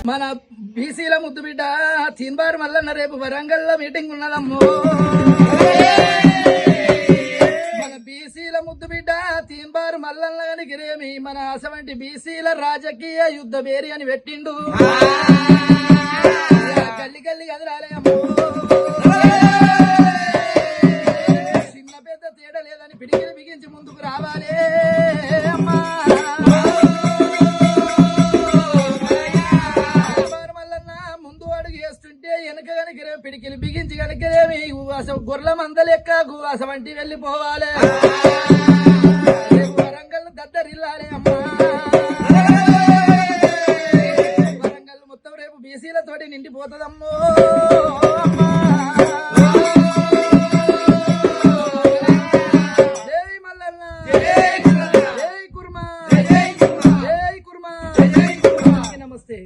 మన బీసీల ముద్దు బిడ్డ తీన్బారు మల్లన్న రేపు వరంగల్లో మీటింగ్ ఉన్నదమ్మో. మన బీసీల ముద్దు బిడ్డ తీన్బారు మల్లన్న గనికిరేమి మన అసవంటి బీసీల రాజకీయ యుద్ధ బేరి అని పెట్టిండు. గల్లి గల్లి కదరాలే అమ్మో, చిన్న పెద్ద తేడా లేదని పిడికిలు బిగించి ముందుకు రావాలే అమ్మా. వెనక కనుక పిడికిలు బిగించి కనుకనేమి అసలు గొర్రెల మంద లెక్క అసవంటి వెళ్ళిపోవాలి. వరంగల్ దద్దరిల్లాలి అమ్మా. వరంగల్ మొత్తం రేపు బీసీలతోటి నిండిపోతుందమ్మో అమ్మా. జై మల్లన్న, జై కుర్మా, జై కుర్మా. నమస్తే.